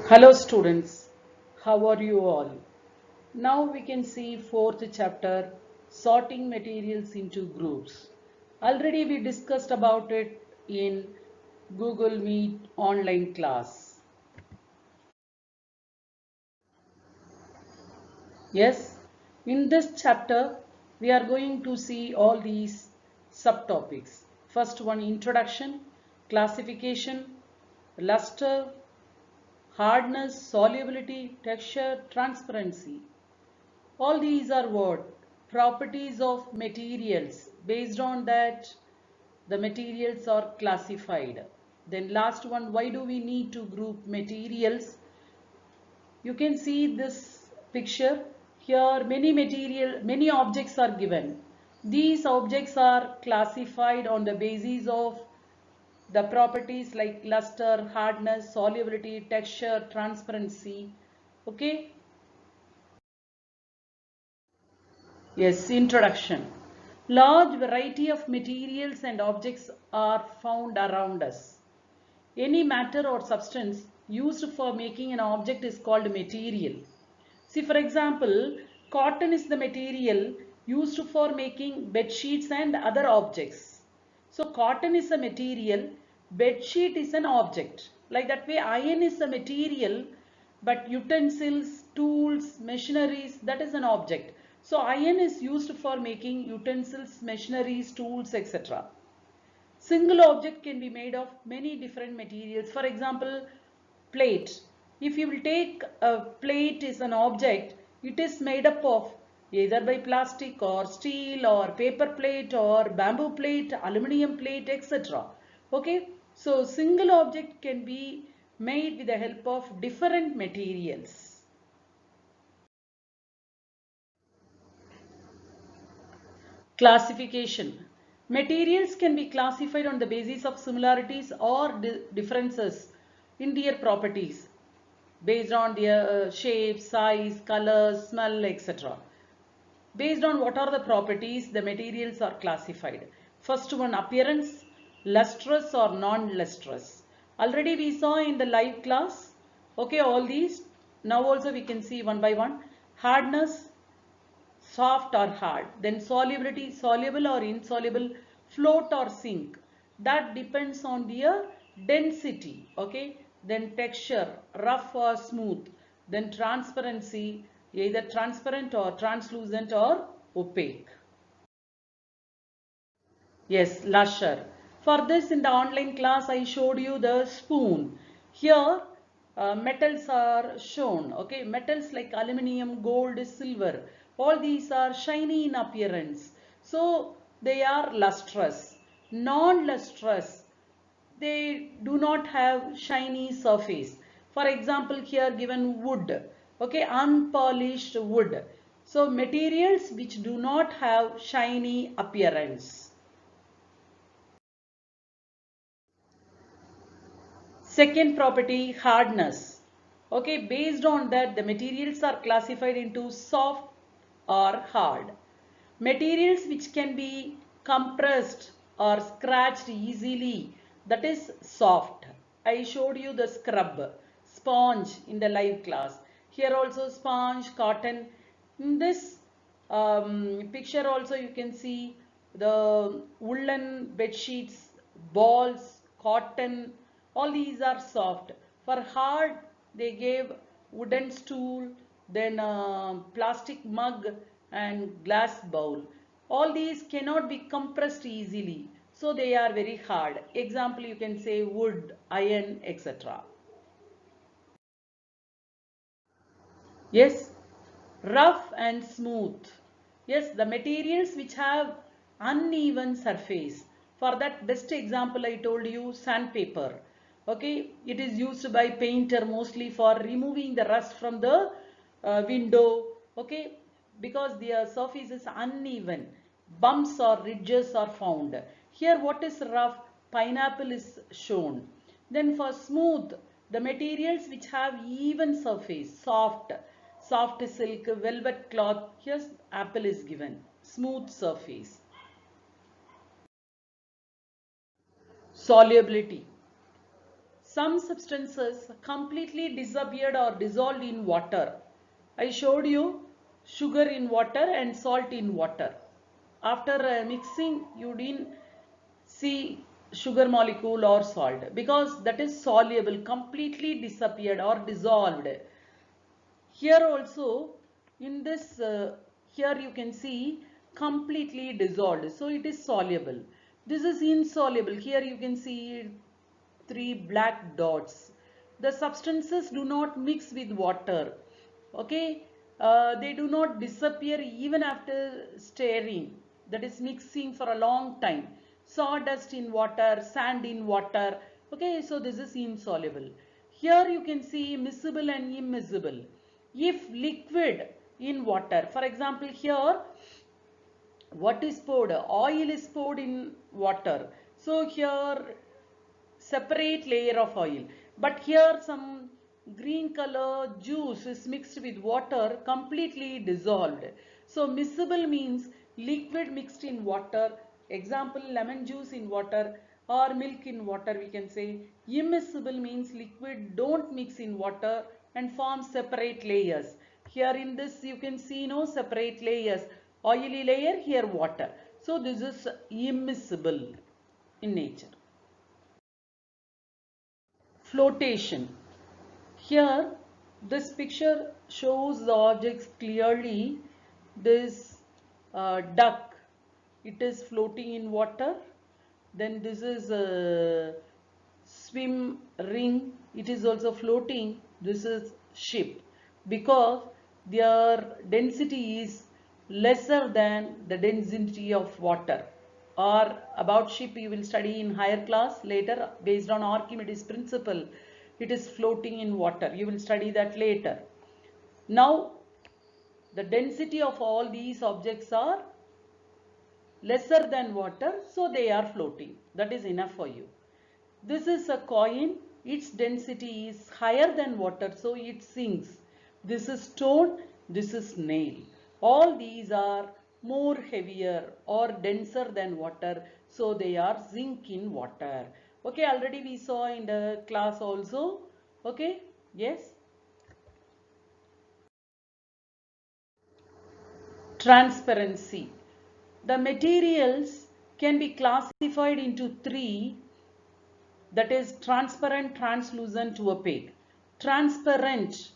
Hello students, how are you all? Now we can see fourth chapter, sorting materials into groups. Already we discussed about it in Google Meet online class. Yes, in this chapter we are going to see all these subtopics. First one, introduction, classification, luster, hardness, solubility, texture, transparency. All these are what? Properties of materials. Based on that, the materials are classified. Then last one, why do we need to group materials? You can see this picture. Here many objects are given. These objects are classified on the basis of the properties like luster, hardness, solubility, texture, transparency. Okay. Yes, introduction. Large variety of materials and objects are found around us. Any matter or substance used for making an object is called material. See, for example, cotton is the material used for making bed sheets and other objects. So, cotton is a material, bed sheet is an object. Like that way, iron is a material, but utensils, tools, machineries, that is an object. So, iron is used for making utensils, machineries, tools, etc. Single object can be made of many different materials. For example, plate. If you will take a plate is an object, it is made up of either by plastic or steel or paper plate or bamboo plate, aluminium plate, etc. Okay, so single object can be made with the help of different materials. Classification. Materials can be classified on the basis of similarities or differences in their properties based on their shape, size, colors, smell, etc. Based on what are the properties, the materials are classified. First one, appearance, lustrous or non-lustrous. Already we saw in the live class, okay, all these. Now also we can see one by one. Hardness, soft or hard. Then solubility, soluble or insoluble, float or sink. That depends on their density. Okay. Then texture, rough or smooth. Then transparency, either transparent or translucent or opaque. Yes, lusher. For this in the online class I showed you the spoon. Here metals are shown. Okay, metals like aluminium, gold, silver. All these are shiny in appearance. So they are lustrous. Non-lustrous, they do not have shiny surface. For example, here given wood. Okay, unpolished wood. So materials which do not have shiny appearance. Second property, hardness. Okay, based on that the materials are classified into soft or hard. Materials which can be compressed or scratched easily, that is soft. I showed you the scrub, sponge in the live class. Here also sponge, cotton. In this picture also you can see the woolen bed sheets, balls, cotton, all these are soft. For hard, they gave wooden stool, then plastic mug and glass bowl. All these cannot be compressed easily. So they are very hard. Example, you can say wood, iron, etc. Yes, rough and smooth. Yes, the materials which have uneven surface. For that best example I told you, sandpaper. Okay, it is used by painter mostly for removing the rust from the window. Okay, because the surface is uneven. Bumps or ridges are found. Here what is rough? Pineapple is shown. Then for smooth, the materials which have even surface, soft silk, velvet cloth, here's apple is given, smooth surface. Solubility. Some substances completely disappeared or dissolved in water. I showed you sugar in water and salt in water. After mixing, you didn't see sugar molecule or salt because that is soluble, completely disappeared or dissolved. Here also, in this, here you can see completely dissolved. So it is soluble. This is insoluble. Here you can see three black dots. The substances do not mix with water. Okay, they do not disappear even after stirring. That is mixing for a long time. Sawdust in water, sand in water. Okay, so this is insoluble. Here you can see miscible and immiscible. If liquid in water, for example, here what is poured? Oil is poured in water. So here separate layer of oil. But here some green color juice is mixed with water, completely dissolved. So miscible means liquid mixed in water. Example, lemon juice in water or milk in water we can say. Immiscible means liquid don't mix in water and form separate layers. Here in this you can see no separate layers. Oily layer, here water. So this is immiscible in nature. Flotation. Here this picture shows the objects clearly. This duck, it is floating in water. Then this is a swim ring, it is also floating. This is ship because their density is lesser than the density of water. Or about ship you will study in higher class later based on Archimedes principle. It is floating in water, you will study that later. Now the density of all these objects are lesser than water, so they are floating. That is enough for you. This is a coin, its density is higher than water, so it sinks. This is stone, this is nail. All these are more heavier or denser than water, so they are zinc in water. Okay, already we saw in the class also. Okay, yes. Transparency. The materials can be classified into three, that is transparent, translucent, opaque. Transparent.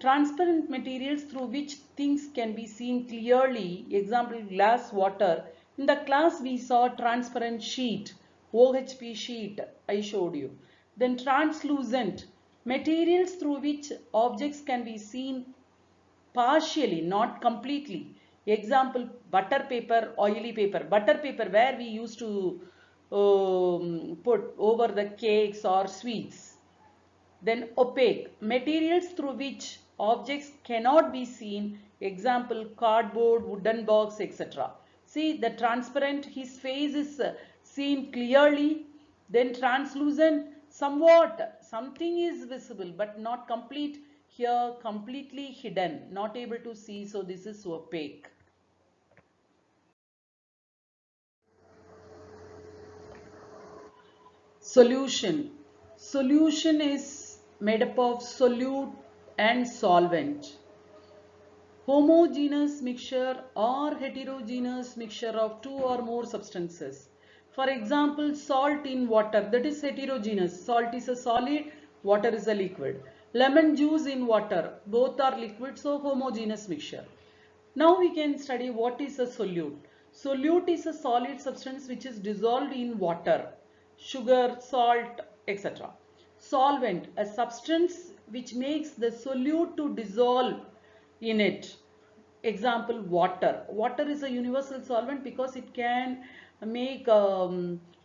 Transparent materials through which things can be seen clearly. Example, glass, water. In the class we saw transparent sheet, OHP sheet I showed you. Then translucent. Materials through which objects can be seen partially, not completely. Example, butter paper, oily paper. Butter paper where we used to put over the cakes or sweets. Then opaque, materials through which objects cannot be seen. Example, cardboard, wooden box, etc. See the transparent, his face is seen clearly. Then translucent, somewhat, something is visible but not complete. Here completely hidden, not able to see, so this is opaque. Solution. Solution is made up of solute and solvent. Homogeneous mixture or heterogeneous mixture of two or more substances. For example, salt in water, that is heterogeneous. Salt is a solid, water is a liquid. Lemon juice in water, both are liquid, so homogeneous mixture. Now we can study what is a solute. Solute is a solid substance which is dissolved in water, sugar, salt, etc. Solvent, a substance which makes the solute to dissolve in it. Example, water. Water is a universal solvent because it can make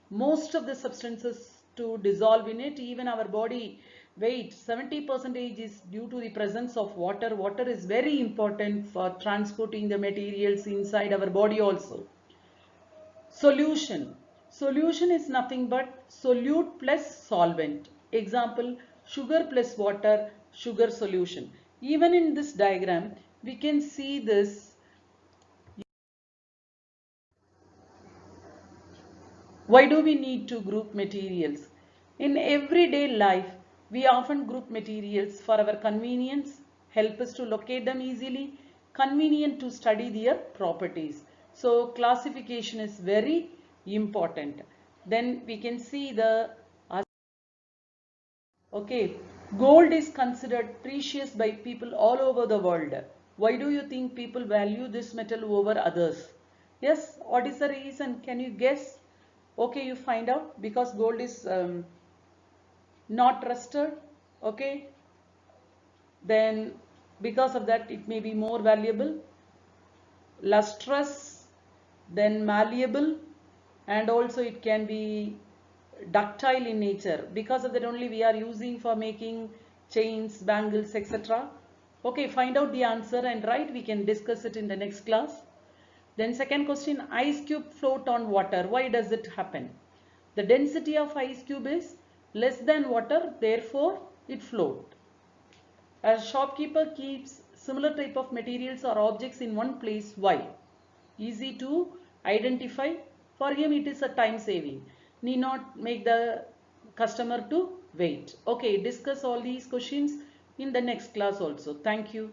most of the substances to dissolve in it. Even our body weight 70% is due to the presence of water. Water is very important for transporting the materials inside our body also. Solution. Solution is nothing but solute plus solvent. Example, sugar plus water, sugar solution. Even in this diagram, we can see this. Why do we need to group materials? In everyday life, we often group materials for our convenience, help us to locate them easily, convenient to study their properties. So classification is very important. Then we can see the okay, gold is considered precious by people all over the world. Why do you think people value this metal over others? Yes, what is the reason? Can you guess? Okay, you find out because gold is not rusted. Okay, then because of that it may be more valuable, lustrous, then malleable, and also it can be ductile in nature. Because of that only we are using for making chains, bangles, etc. Okay, find out the answer and write. We can discuss it in the next class. Then second question, ice cube float on water. Why does it happen? The density of ice cube is less than water, therefore it float. A shopkeeper keeps similar type of materials or objects in one place. Why? Easy to identify. For him it is a time saving. Need not make the customer to wait. Okay, discuss all these questions in the next class also. Thank you.